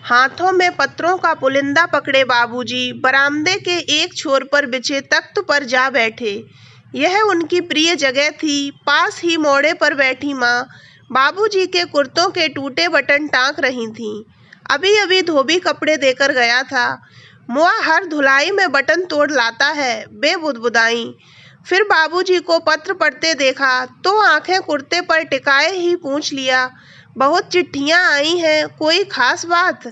हाथों में पत्रों का पुलिंदा पकड़े बाबूजी बरामदे के एक छोर पर बिछे तख्त पर जा बैठे। यह उनकी प्रिय जगह थी। पास ही मोड़े पर बैठी माँ बाबूजी के कुर्तों के टूटे बटन टाँक रही थीं। अभी अभी धोबी कपड़े देकर गया था। मुआ हर धुलाई में बटन तोड़ लाता है, बे बुदबुदाई। फिर बाबूजी को पत्र पढ़ते देखा तो आंखें कुर्ते पर टिकाए ही पूछ लिया, बहुत चिट्ठियां आई हैं, कोई खास बात?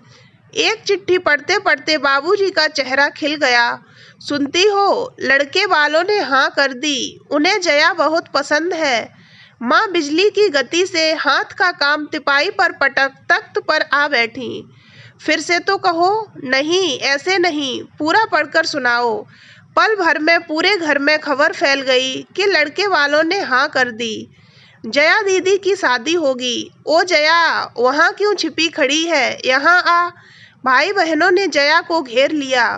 एक चिट्ठी पढ़ते पढ़ते बाबूजी का चेहरा खिल गया। सुनती हो? लड़के वालों ने हाँ कर दी। उन्हें जया बहुत पसंद है। माँ बिजली की गति से हाथ का काम तिपाई पर पटक तख्त पर आ बैठी। फिर से तो कहो। नहीं, ऐसे नहीं, पूरा पढ़कर सुनाओ। पल भर में पूरे घर में खबर फैल गई कि लड़के वालों ने हाँ कर दी। जया दीदी की शादी होगी। ओ जया, वहाँ क्यों छिपी खड़ी है? यहाँ आ। भाई बहनों ने जया को घेर लिया।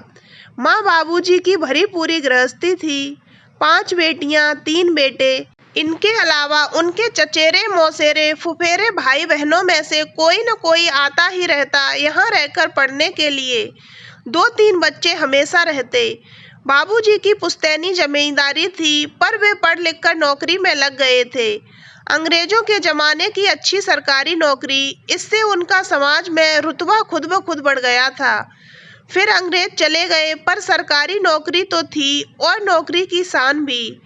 माँ बाबूजी की भरी पूरी गृहस्थी थी। 5 बेटियां, 3 बेटे। इनके अलावा उनके चचेरे मौसेरे फुफेरे भाई बहनों में से कोई न कोई आता ही रहता यहाँ रहकर पढ़ने के लिए। 2-3 बच्चे हमेशा रहते। बाबूजी की पुश्तैनी जमींदारी थी, पर वे पढ़ लिख कर नौकरी में लग गए थे। अंग्रेजों के जमाने की अच्छी सरकारी नौकरी, इससे उनका समाज में रुतबा खुद ब खुद बढ़ गया था। फिर अंग्रेज चले गए, पर सरकारी नौकरी तो थी और नौकरी की शान भी।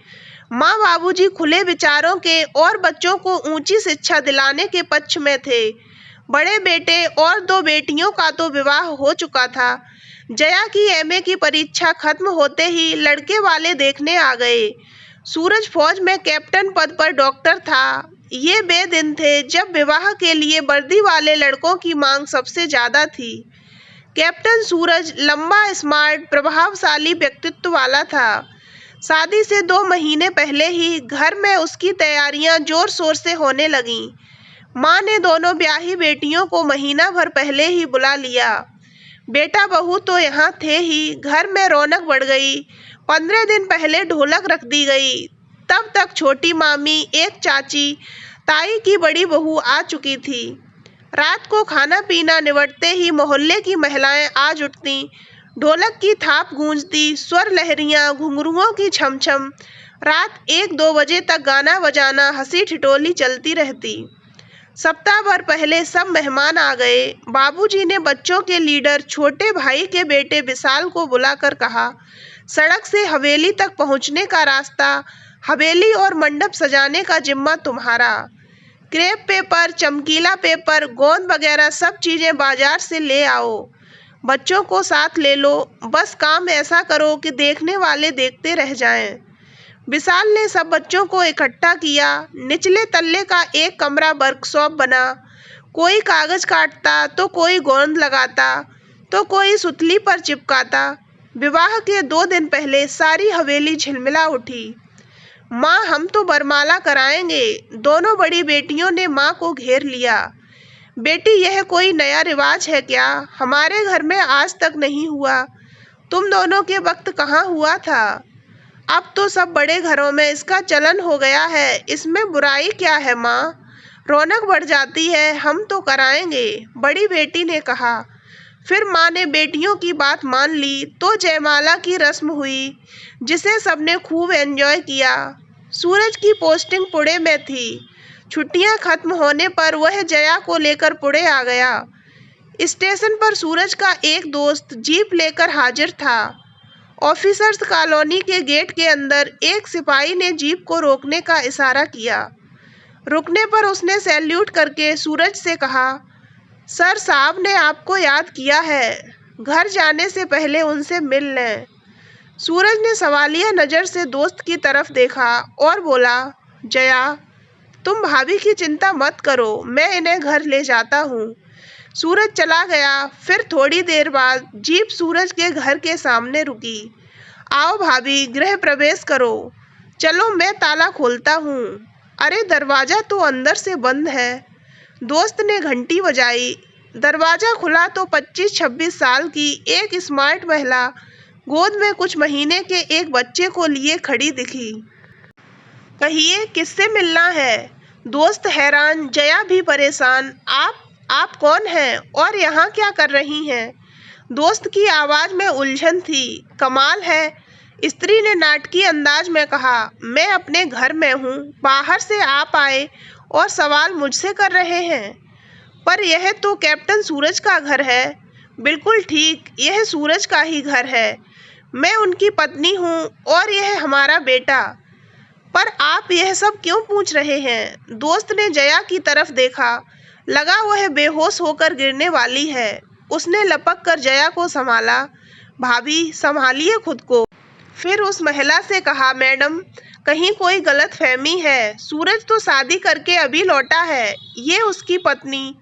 माँ बाबूजी खुले विचारों के और बच्चों को ऊंची शिक्षा दिलाने के पक्ष में थे। बड़े बेटे और 2 बेटियों का तो विवाह हो चुका था। जया की एमए की परीक्षा खत्म होते ही लड़के वाले देखने आ गए। सूरज फौज में कैप्टन पद पर डॉक्टर था। ये वे दिन थे जब विवाह के लिए वर्दी वाले लड़कों की मांग सबसे ज्यादा थी। कैप्टन सूरज लंबा, स्मार्ट, प्रभावशाली व्यक्तित्व वाला था। शादी से 2 महीने पहले ही घर में उसकी तैयारियां जोर शोर से होने लगीं। माँ ने दोनों ब्याही बेटियों को महीना भर पहले ही बुला लिया। बेटा बहू तो यहाँ थे ही, घर में रौनक बढ़ गई। 15 दिन पहले ढोलक रख दी गई। तब तक छोटी मामी, एक चाची, ताई की बड़ी बहू आ चुकी थी। रात को खाना पीना निबटते ही मोहल्ले की महिलाएं आज उठती। ढोलक की थाप गूंजती, स्वर लहरियां, घुंघरुओं की छमछम। रात 1-2 बजे तक गाना बजाना, हंसी ठिठोली चलती रहती। सप्ताह भर पहले सब मेहमान आ गए। बाबूजी ने बच्चों के लीडर छोटे भाई के बेटे विशाल को बुलाकर कहा, सड़क से हवेली तक पहुंचने का रास्ता, हवेली और मंडप सजाने का जिम्मा तुम्हारा। क्रेप पेपर, चमकीला पेपर, गोंद वगैरह सब चीजें बाजार से ले आओ। बच्चों को साथ ले लो। बस काम ऐसा करो कि देखने वाले देखते रह जाएं। विशाल ने सब बच्चों को इकट्ठा किया। निचले तल्ले का एक कमरा वर्कशॉप बना। कोई कागज काटता, तो कोई गोंद लगाता, तो कोई सुतली पर चिपकाता। विवाह के 2 दिन पहले सारी हवेली झिलमिला उठी। माँ, हम तो बरमाला कराएंगे। दोनों बड़ी बेटियों ने माँ को घेर लिया। बेटी, यह कोई नया रिवाज है क्या? हमारे घर में आज तक नहीं हुआ। तुम दोनों के वक्त कहाँ हुआ था? अब तो सब बड़े घरों में इसका चलन हो गया है। इसमें बुराई क्या है माँ? रौनक बढ़ जाती है। हम तो कराएंगे, बड़ी बेटी ने कहा। फिर माँ ने बेटियों की बात मान ली तो जयमाला की रस्म हुई, जिसे सबने खूब एंजॉय किया। सूरज की पोस्टिंग पुणे में थी। छुट्टियां खत्म होने पर वह जया को लेकर पुणे आ गया। स्टेशन पर सूरज का एक दोस्त जीप लेकर हाजिर था। ऑफिसर्स कॉलोनी के गेट के अंदर एक सिपाही ने जीप को रोकने का इशारा किया। रुकने पर उसने सैल्यूट करके सूरज से कहा, सर साहब ने आपको याद किया है, घर जाने से पहले उनसे मिल लें। सूरज ने सवालिया नज़र से दोस्त की तरफ देखा और बोला, जया, तुम भाभी की चिंता मत करो, मैं इन्हें घर ले जाता हूँ। सूरज चला गया। फिर थोड़ी देर बाद जीप सूरज के घर के सामने रुकी। आओ भाभी, गृह प्रवेश करो। चलो, मैं ताला खोलता हूँ। अरे दरवाज़ा तो अंदर से बंद है। दोस्त ने घंटी बजाई। दरवाज़ा खुला तो 25-26 साल की एक स्मार्ट महिला गोद में कुछ महीने के एक बच्चे को लिए खड़ी दिखी। कहिए, किससे मिलना है? दोस्त हैरान, जया भी परेशान। आप आप कौन हैं और यहाँ क्या कर रही हैं? दोस्त की आवाज में उलझन थी। कमाल है, स्त्री ने नाटकीय अंदाज में कहा। मैं अपने घर में हूँ, बाहर से आप आए और सवाल मुझसे कर रहे हैं। पर यह तो कैप्टन सूरज का घर है। बिल्कुल ठीक, यह सूरज का ही घर है। मैं उनकी पत्नी हूँ और यह हमारा बेटा। पर आप यह सब क्यों पूछ रहे हैं? दोस्त ने जया की तरफ देखा। लगा वह बेहोश होकर गिरने वाली है। उसने लपक कर जया को संभाला। भाभी, संभालिए खुद को। फिर उस महिला से कहा, मैडम, कहीं कोई गलतफहमी है। सूरज तो शादी करके अभी लौटा है, ये उसकी पत्नी।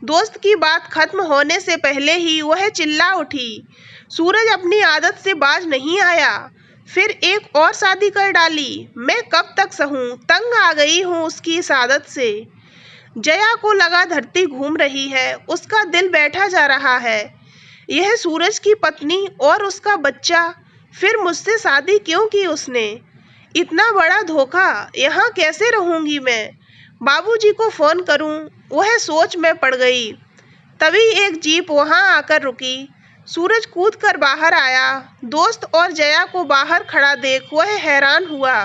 दोस्त की बात खत्म होने से पहले ही वह चिल्ला उठी। सूरज अपनी आदत से बाज नहीं आया, फिर एक और शादी कर डाली। मैं कब तक सहूं, तंग आ गई हूं उसकी इस आदत से। जया को लगा धरती घूम रही है, उसका दिल बैठा जा रहा है। यह सूरज की पत्नी और उसका बच्चा, फिर मुझसे शादी क्यों की उसने? इतना बड़ा धोखा, यहाँ कैसे रहूंगी मैं? बाबूजी को फोन करूं? वह सोच में पड़ गई। तभी एक जीप वहां आकर रुकी। सूरज कूद कर बाहर आया। दोस्त और जया को बाहर खड़ा देख वह हैरान हुआ।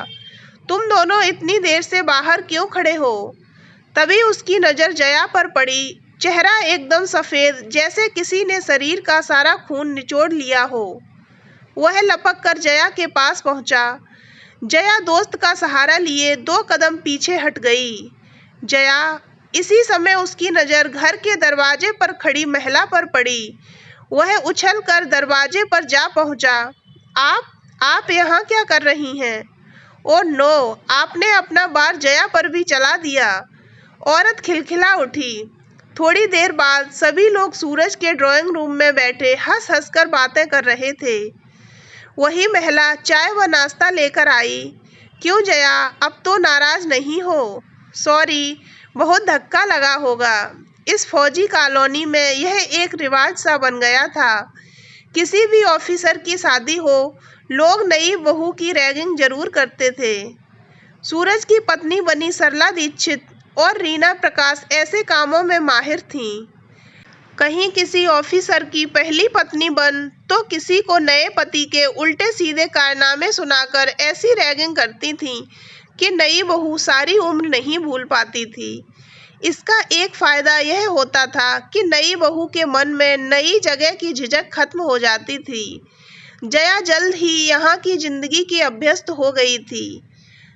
तुम दोनों इतनी देर से बाहर क्यों खड़े हो? तभी उसकी नजर जया पर पड़ी। चेहरा एकदम सफेद, जैसे किसी ने शरीर का सारा खून निचोड़ लिया हो। वह लपक कर जया के पास पहुंचा। जया दोस्त का सहारा लिए 2 कदम पीछे हट गई। जया, इसी समय उसकी नजर घर के दरवाजे पर खड़ी महिला पर पड़ी। वह उछल कर दरवाजे पर जा पहुंचा। आप यहाँ क्या कर रही हैं? ओ नो, आपने अपना बार जया पर भी चला दिया। औरत खिलखिला उठी। थोड़ी देर बाद सभी लोग सूरज के ड्राइंग रूम में बैठे हंस हंस कर बातें कर रहे थे। वही महिला चाय व नाश्ता लेकर आई। क्यों जया, अब तो नाराज नहीं हो? सॉरी, बहुत धक्का लगा होगा। इस फौजी कॉलोनी में यह एक रिवाज सा बन गया था। किसी भी ऑफिसर की शादी हो, लोग नई बहू की रैगिंग जरूर करते थे। सूरज की पत्नी बनी सरला दीक्षित और रीना प्रकाश ऐसे कामों में माहिर थीं। कहीं किसी ऑफिसर की पहली पत्नी बन तो किसी को नए पति के उल्टे सीधे कारनामे सुनाकर ऐसी रैगिंग करती थीं कि नई बहू सारी उम्र नहीं भूल पाती थी। इसका एक फायदा यह होता था कि नई बहू के मन में नई जगह की झिझक खत्म हो जाती थी। जया जल्द ही यहाँ की जिंदगी की अभ्यस्त हो गई थी।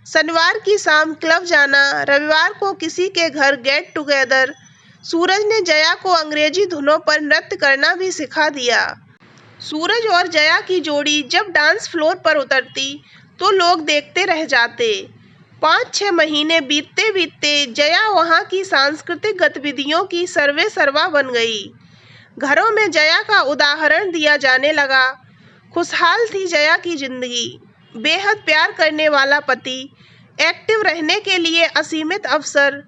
शनिवार की शाम क्लब जाना, रविवार को किसी के घर गेट टुगेदर। सूरज ने जया को अंग्रेजी धुनों पर नृत्य करना भी सिखा दिया। सूरज और जया की जोड़ी जब डांस फ्लोर पर उतरती तो लोग देखते रह जाते। 5-6 महीने बीतते बीतते जया वहाँ की सांस्कृतिक गतिविधियों की सर्वे सर्वा बन गई। घरों में जया का उदाहरण दिया जाने लगा। खुशहाल थी जया की जिंदगी। बेहद प्यार करने वाला पति, एक्टिव रहने के लिए असीमित अवसर,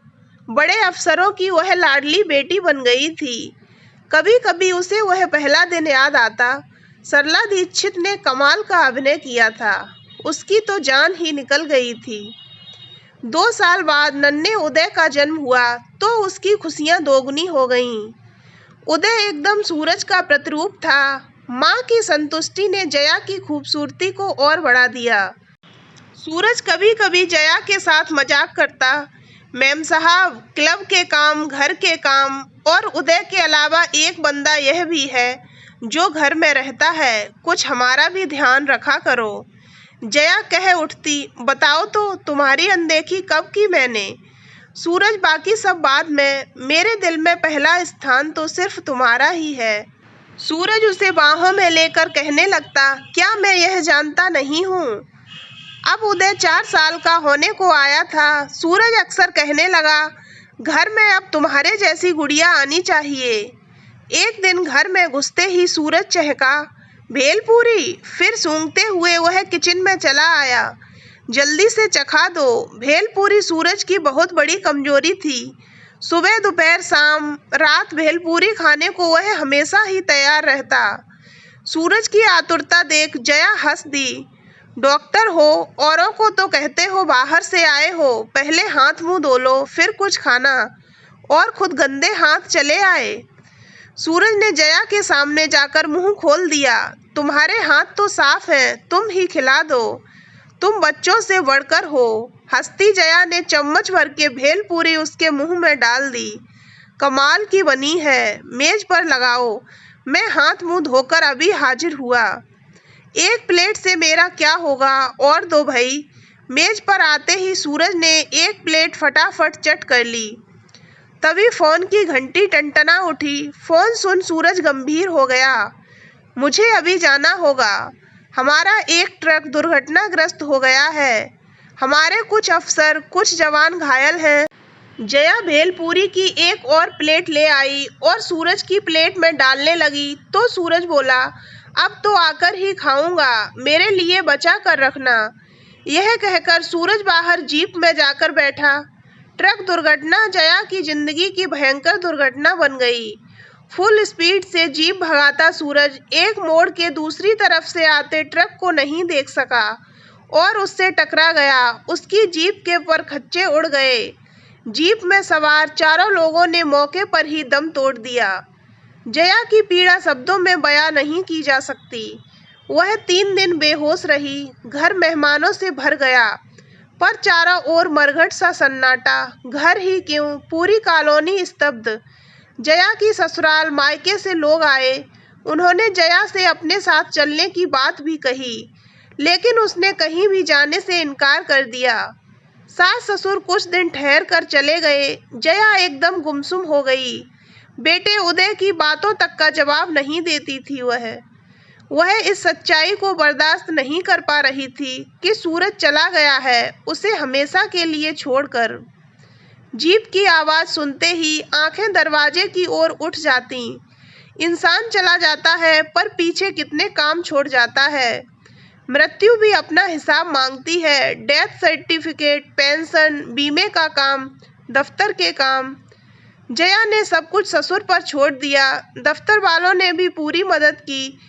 बड़े अफसरों की वह लाडली बेटी बन गई थी। कभी कभी उसे वह पहला दिन याद आता। सरला दीक्षित ने कमाल का अभिनय किया था। उसकी तो जान ही निकल गई थी। 2 साल बाद नन्हे उदय का जन्म हुआ तो उसकी खुशियां दोगुनी हो गईं। उदय एकदम सूरज का प्रतिरूप था। माँ की संतुष्टि ने जया की खूबसूरती को और बढ़ा दिया। सूरज कभी कभी जया के साथ मजाक करता, मैम साहब, क्लब के काम, घर के काम, और उदय के अलावा एक बंदा यह भी है जो घर में रहता है, कुछ हमारा भी ध्यान रखा करो। जया कह उठती, बताओ तो तुम्हारी अनदेखी कब की मैंने? सूरज, बाकी सब बाद में, मेरे दिल में पहला स्थान तो सिर्फ तुम्हारा ही है। सूरज उसे बाहों में लेकर कहने लगता, क्या मैं यह जानता नहीं हूँ? अब उदय 4 साल का होने को आया था। सूरज अक्सर कहने लगा, घर में अब तुम्हारे जैसी गुड़िया आनी चाहिए। एक दिन घर में घुसते ही सूरज चहका, भेलपूरी। फिर सूंघते हुए वह किचन में चला आया। जल्दी से चखा दो। भेलपूरी सूरज की बहुत बड़ी कमजोरी थी। सुबह दोपहर शाम रात भेलपूरी खाने को वह हमेशा ही तैयार रहता। सूरज की आतुरता देख जया हंस दी। डॉक्टर हो, औरों को तो कहते हो बाहर से आए हो, पहले हाथ मुंह धो लो फिर कुछ खाना। और खुद गंदे हाथ चले आए। सूरज ने जया के सामने जाकर मुंह खोल दिया। तुम्हारे हाथ तो साफ हैं, तुम ही खिला दो, तुम बच्चों से बढ़कर हो। हंसती जया ने चम्मच भर के भेलपूरी उसके मुंह में डाल दी। कमाल की बनी है, मेज पर लगाओ, मैं हाथ मुंह धोकर अभी हाजिर हुआ। एक प्लेट से मेरा क्या होगा, और दो भाई। मेज पर आते ही सूरज ने एक प्लेट फटाफट चट कर ली। तभी फोन की घंटी टनटना उठी। फोन सुन सूरज गंभीर हो गया। मुझे अभी जाना होगा, हमारा एक ट्रक दुर्घटनाग्रस्त हो गया है, हमारे कुछ अफसर कुछ जवान घायल हैं। जया भेलपूरी की एक और प्लेट ले आई और सूरज की प्लेट में डालने लगी तो सूरज बोला, अब तो आकर ही खाऊंगा, मेरे लिए बचा कर रखना। यह कहकर सूरज बाहर जीप में जाकर बैठा। ट्रक दुर्घटना जया की जिंदगी की भयंकर दुर्घटना बन गई। फुल स्पीड से जीप भगाता सूरज एक मोड़ के दूसरी तरफ से आते ट्रक को नहीं देख सका और उससे टकरा गया। उसकी जीप के परखच्चे उड़ गए। जीप में सवार चारों लोगों ने मौके पर ही दम तोड़ दिया। जया की पीड़ा शब्दों में बयां नहीं की जा सकती। वह 3 दिन बेहोश रही। घर मेहमानों से भर गया, पर चारों ओर मरघट सा सन्नाटा। घर ही क्यों, पूरी कॉलोनी स्तब्ध। जया की ससुराल मायके से लोग आए। उन्होंने जया से अपने साथ चलने की बात भी कही, लेकिन उसने कहीं भी जाने से इनकार कर दिया। सास ससुर कुछ दिन ठहर कर चले गए। जया एकदम गुमसुम हो गई। बेटे उदय की बातों तक का जवाब नहीं देती थी। वह इस सच्चाई को बर्दाश्त नहीं कर पा रही थी कि सूरज चला गया है, उसे हमेशा के लिए छोड़कर। जीप की आवाज़ सुनते ही आंखें दरवाजे की ओर उठ जाती। इंसान चला जाता है, पर पीछे कितने काम छोड़ जाता है। मृत्यु भी अपना हिसाब मांगती है। डेथ सर्टिफिकेट, पेंशन, बीमे का काम, दफ्तर के काम। जया ने सब कुछ ससुर पर छोड़ दिया। दफ्तर वालों ने भी पूरी मदद की।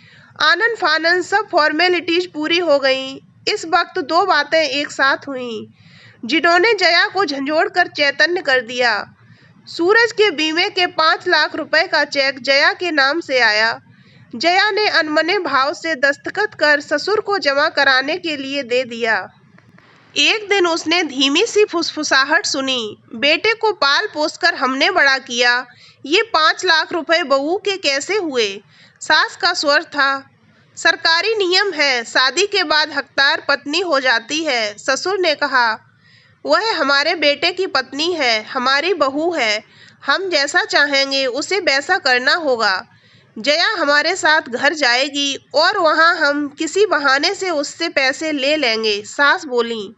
आनन फानन सब फॉर्मेलिटीज पूरी हो गईं। इस वक्त 2 बातें एक साथ हुईं, जिन्होंने जया को झंझोड़ कर चैतन्य कर दिया। सूरज के बीमे के 5 लाख रुपए का चेक जया के नाम से आया। जया ने अनमने भाव से दस्तखत कर ससुर को जमा कराने के लिए दे दिया। एक दिन उसने धीमी सी फुसफुसाहट सुनी, बेटे को पाल पोस कर हमने बड़ा किया, ये 5 लाख रुपए बहू के कैसे हुए? सास का स्वर था। सरकारी नियम है, शादी के बाद हकदार पत्नी हो जाती है। ससुर ने कहा, वह हमारे बेटे की पत्नी है, हमारी बहू है, हम जैसा चाहेंगे उसे वैसा करना होगा। जया हमारे साथ घर जाएगी और वहाँ हम किसी बहाने से उससे पैसे ले लेंगे, सास बोली।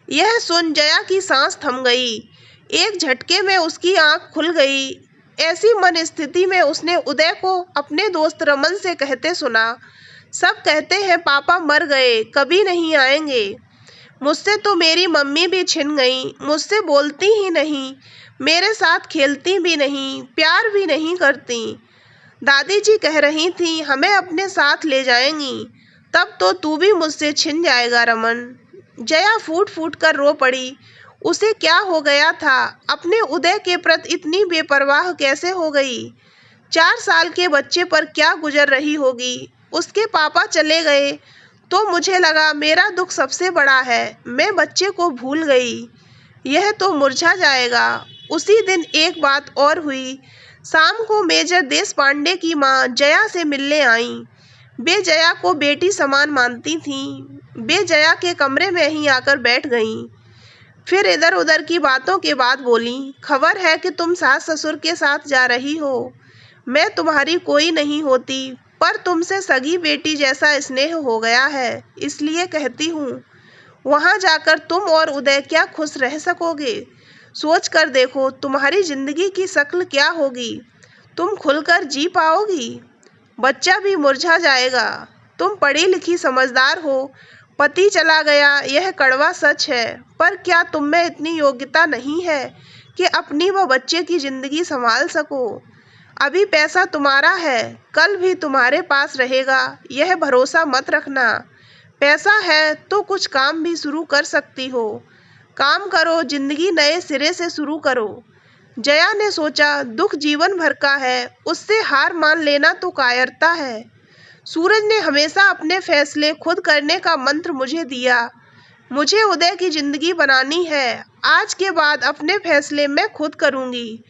यह सुन जया की सांस थम गई। एक झटके में उसकी आंख खुल गई। ऐसी मन स्थिति में उसने उदय को अपने दोस्त रमन से कहते सुना, सब कहते हैं पापा मर गए, कभी नहीं आएंगे। मुझसे तो मेरी मम्मी भी छिन गई, मुझसे बोलती ही नहीं, मेरे साथ खेलती भी नहीं, प्यार भी नहीं करती। दादी जी कह रही थी हमें अपने साथ ले जाएंगी, तब तो तू भी मुझसे छिन जाएगा रमन। जया फूट फूट कर रो पड़ी। उसे क्या हो गया था? अपने उदय के प्रति इतनी बेपरवाह कैसे हो गई? 4 साल के बच्चे पर क्या गुजर रही होगी? उसके पापा चले गए तो मुझे लगा मेरा दुख सबसे बड़ा है। मैं बच्चे को भूल गई, यह तो मुरझा जाएगा। उसी दिन एक बात और हुई। शाम को मेजर देशपांडे की माँ जया से मिलने आईं। वे जया को बेटी समान मानती थीं। वे जया के कमरे में ही आकर बैठ गईं। फिर इधर उधर की बातों के बाद बोली, खबर है कि तुम सास ससुर के साथ जा रही हो। मैं तुम्हारी कोई नहीं होती, पर तुमसे सगी बेटी जैसा स्नेह हो गया है, इसलिए कहती हूँ। वहाँ जाकर तुम और उदय क्या खुश रह सकोगे? सोच कर देखो तुम्हारी जिंदगी की शक्ल क्या होगी। तुम खुलकर जी पाओगी? बच्चा भी मुरझा जाएगा। तुम पढ़ी लिखी समझदार हो। पति चला गया, यह कड़वा सच है, पर क्या तुम में इतनी योग्यता नहीं है कि अपनी व बच्चे की जिंदगी संभाल सको? अभी पैसा तुम्हारा है, कल भी तुम्हारे पास रहेगा, यह भरोसा मत रखना। पैसा है तो कुछ काम भी शुरू कर सकती हो। काम करो, जिंदगी नए सिरे से शुरू करो। जया ने सोचा, दुख जीवन भर का है, उससे हार मान लेना तो कायरता है। सूरज ने हमेशा अपने फैसले खुद करने का मंत्र मुझे दिया। मुझे उदय की जिंदगी बनानी है। आज के बाद अपने फैसले मैं खुद करूंगी।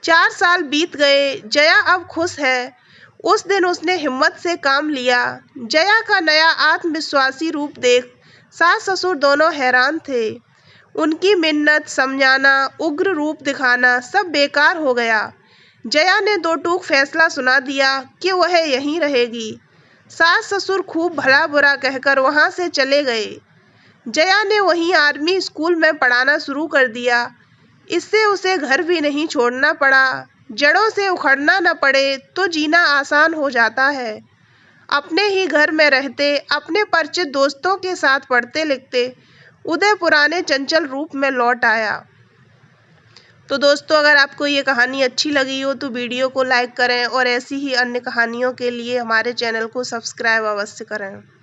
4 साल बीत गए। जया अब खुश है। उस दिन उसने हिम्मत से काम लिया। जया का नया आत्मविश्वासी रूप देख सास ससुर दोनों हैरान थे। उनकी मिन्नत समझाना, उग्र रूप दिखाना सब बेकार हो गया। जया ने 2 टूक फैसला सुना दिया कि वह यहीं रहेगी। सास ससुर खूब भला बुरा कहकर वहां से चले गए। जया ने वहीं आर्मी स्कूल में पढ़ाना शुरू कर दिया। इससे उसे घर भी नहीं छोड़ना पड़ा। जड़ों से उखड़ना न पड़े तो जीना आसान हो जाता है। अपने ही घर में रहते, अपने परिचित दोस्तों के साथ पढ़ते लिखते उदय पुराने चंचल रूप में लौट आया। तो दोस्तों, अगर आपको ये कहानी अच्छी लगी हो तो वीडियो को लाइक करें और ऐसी ही अन्य कहानियों के लिए हमारे चैनल को सब्सक्राइब अवश्य करें।